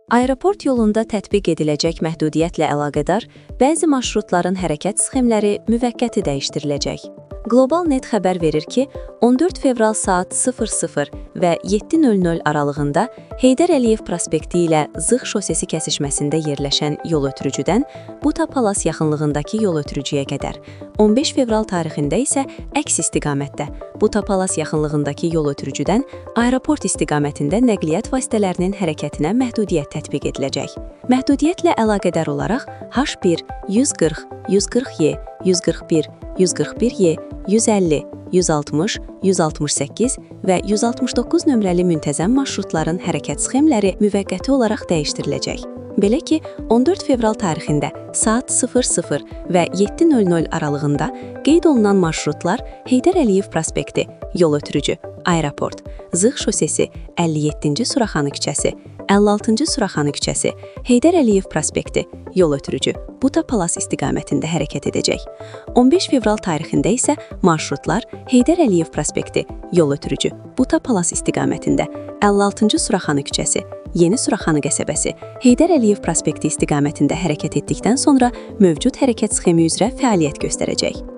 Aeroport yolunda tətbiq ediləcək məhdudiyyətlə əlaqədar bəzi marşrutların hərəkət sxemləri müvəqqəti dəyişdiriləcək. Globalnet xəbər verir ki, 14 fevral saat 00 və 7:00 aralığında Heydər Əliyev prospekti ilə Zığ şosesi kəsişməsində yerləşən yol ötürücüdən Buta Palas yaxınlığındakı yol ötürücüyə qədər, 15 fevral tarixində isə əks istiqamətdə Buta Palas yaxınlığındakı yol ötürücüdən aeroport istiqamətində nəqliyyat vasitələrinin hərəkətinə məhdudiyyət tətbiq ediləcək. Məhdudiyyətlə əlaqədar olaraq H1, 140, 140Y, 141, 141Y, 150, 160, 168 və 169 nömrəli müntəzəm marşrutların hərəkət sxemləri müvəqqəti olaraq dəyişdiriləcək. Belə ki, 14 fevral tarixində saat 00 və 7:00 aralığında qeyd olunan marşrutlar Heydər Əliyev prospekti, yol ötürücü, aeroport, Zığ şosesi, 57-ci Suraxanı küçəsi, 56-cı Suraxanı küçəsi, Heydər Əliyev prospekti, yol ötürücü, Buta Palas istiqamətində hərəkət edəcək. 15 fevral tarixində isə marşrutlar Heydər Əliyev prospekti, yol ötürücü, Buta Palas istiqamətində, 56-cı Suraxanı küçəsi, Yeni Suraxanı qəsəbəsi, Heydər Əliyev prospekti istiqamətində hərəkət etdikdən sonra mövcud hərəkət sxemi üzrə fəaliyyət göstərəcək.